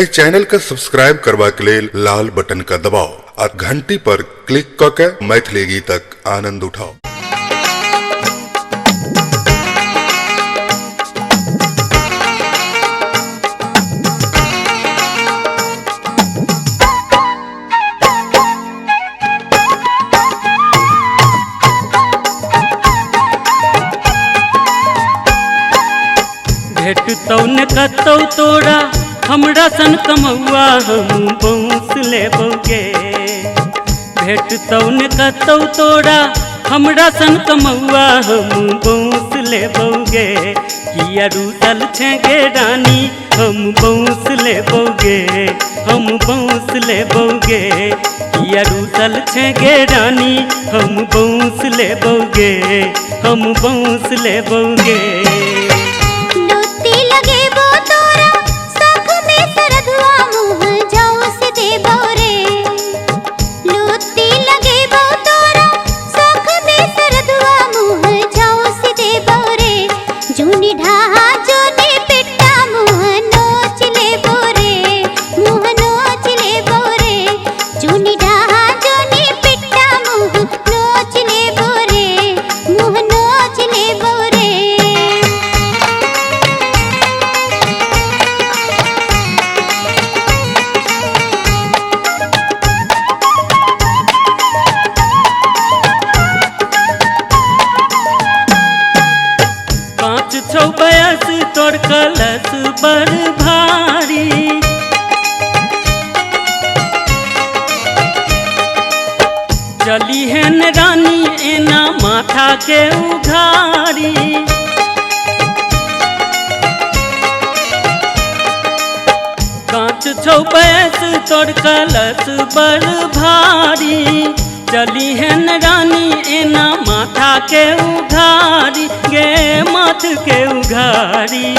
ए channel का subscribe करवा के लेल लाल बटन का दबाओ और घंटी पर क्लिक करके मैथिली गीतक आनंद उठाओ। भेटतौ न कतौ तोरा हमरा सन कमौआ हम बौंस लेबौगे। भेटतौ न कतौ तोरा हमरा सन कमौआ हम बौंस लेबौगे। किया रूसल छे गे रानी हम बौंस लेबौगे, हम बौंस लेबौगे। किया रूसल छे गे रानी हम बौंस लेबौगे, हम बौंस लेबौगे। छौ बयस तोर कलश बड़ भारी, चली है न रानी एना माथा के उघारी। कांच छौ बयस तोर कलश बड़ भारी, चली है न रानी एना माथा के उघारी गे, माथ के उघारी।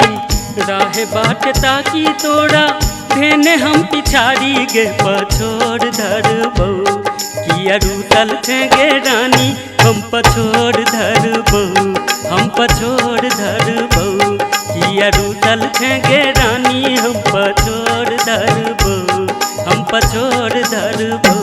राहे बाट ताकी तोरा भेने हम पिछाड़ी गे पछोड़ धरबौ। किया रूसल छे गे रानी हम पछोड़ धरबौ, हम पछोड़ धरबौ। किया रूसल छे गे रानी हम पछोड़ धरबौ, हम पछोड़ धरबौ।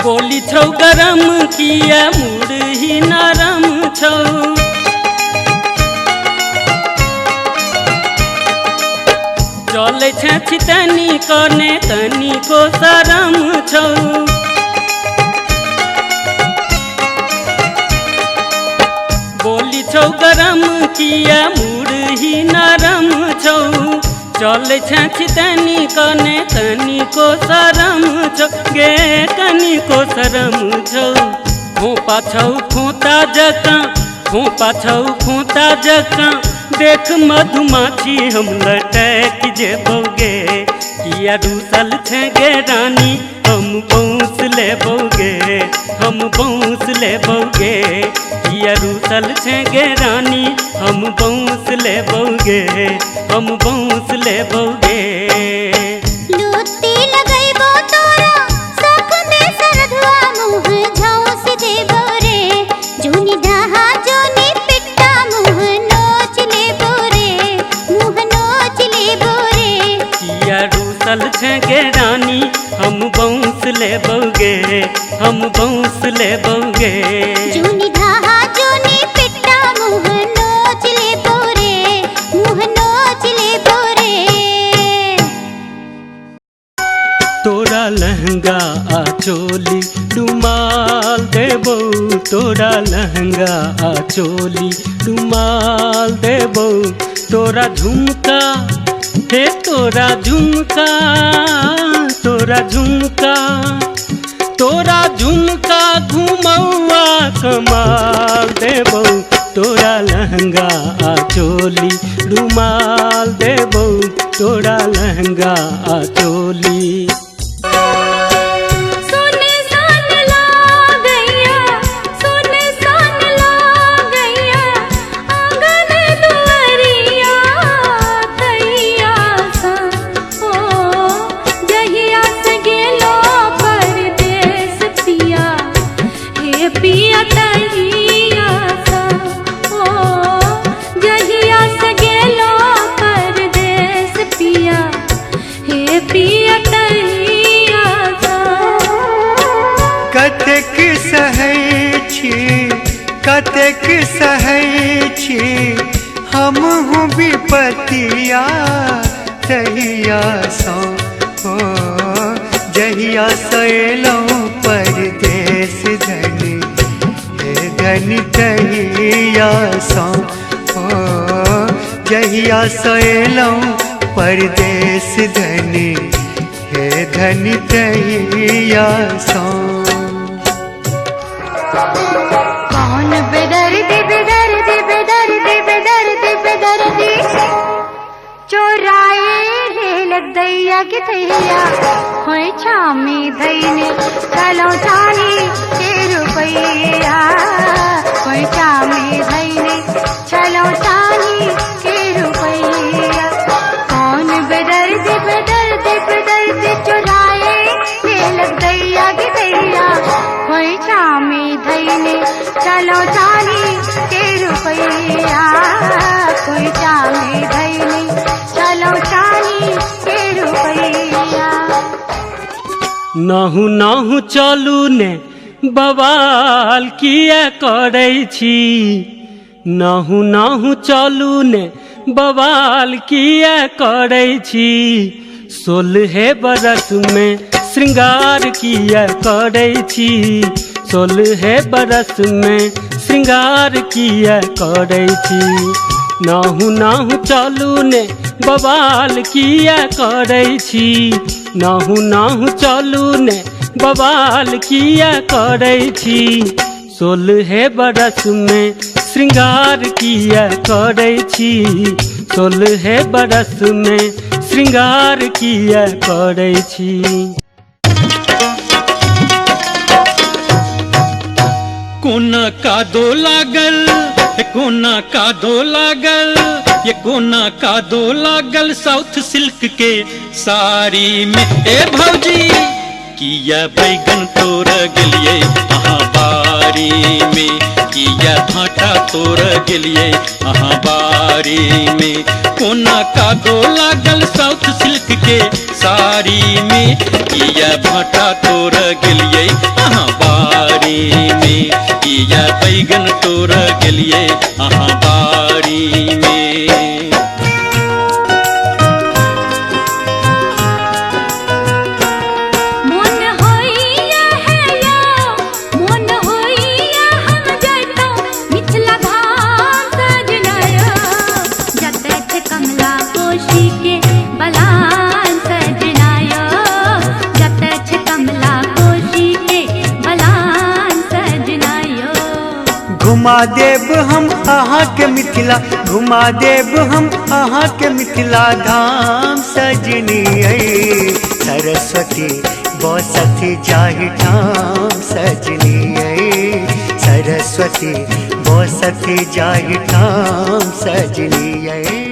बोली छौ गरम किया मूड ही नरम छौ, चले छे छितनी कने तनी को शरम छौ। बोली छौ गरम किया मूड ही नरम छौ, चले छे छितनी कने तनी को शरम छौ गे, तनी को शरम छौ। खोपा छौ खोता जका, खोपा छौ खोता जका, देख मधुमाछी हम लटक जेबौगे। किया रूसल छे गे रानी हम बौंस लेबौगे, हम बौंस लेबौगे। किया रूसल छे गे रानी हम बौंस लेबौगे, हम बौंस लेबौगे। सुतल छे रानी हम बंस ले बौगे, हम बंस ले बौगे। जूनी धाहा जूनी पिट्टा मुँह नोच ले बोरे, मुँह नोच ले बोरे। तोरा लहंगा आ चोली रुमाल देबो, तोरा लहंगा आ चोली रुमाल देबो। तोरा झुमका हे तोरा झुमका, तोरा झुमका, तोरा झुमका घुमौआ कमाल देबो। तोरा लहंगा आ चोली रुमाल देबो, तोरा लहंगा आ चोली। कतेक सहै छी, कतेक सहै छी हमहूँ विपतिया तहिया सँ ओ जहिया सँ अयलहुँ परदेस धनी हे धनी तहिया सँ ओ जहिया सँ अयलहुँ परदेस धनी हे धनी तहिया सँ। कौन बेदर्दी बेदर्दी बेदर्दी बेदर्दी बेदर्दी चोराए ले लग दैया की थैया होय छामी धैने चलो चाली के रुपैया, होय छामी धैने चलो चाली के रुपैया। कौन बेदर्दी बेदर्दी बेदर्दी चोराए ले लग दैया की थैया होय छामी धैने चलो चाली के रुपैया, कोई चाली धैने चलो चाली के रुपैया। नाहु नाहु चलू ने बवाल किया करै छी, नाहु नाहु चलू ने बवाल किया करै छी। 16 बरस में श्रृंगार किया करै छी, 16 बरस में श्रृंगार किया करै छी। नाहु नाहु चलू ने बवाल किया करै छी, नाहु नाहु चलू ने बवाल किया करै छी। 16 बरस में श्रृंगार किया करै छी, 16 बरस में श्रृंगार किया करै छी। कोना कादो लागल, कोना कादो लागल, ये कोना कादो लागल साउथ सिल्क के साड़ी में। ए भौजी किया बैगन तोड़ गेलिए अहाँ बारी में, किया भाटा तोड़ गेलिए अहाँ बारी में। कोना कादो लागल साउथ सिल्क के साड़ी में, किया भाटा तोड़ गेलिए अहाँ बारी में, किया बैगन तोड़ गेलिए अहाँ बारी में। मन होइया है या मन होइया हम जइतो मिथिला धाम सजनाया, जतै छे कमला कोशी के बलान सजनाया, जतै छे कमला कोशी के बलान सजनाया। घुमा देब हम अहाँ के मिथिला, घुमा देब हम अहाँ के मिथिला धाम सजनी। सरस्वती बसती जाहि ठाम सजनी, सरस्वती बसती जाहि ठाम सजनी।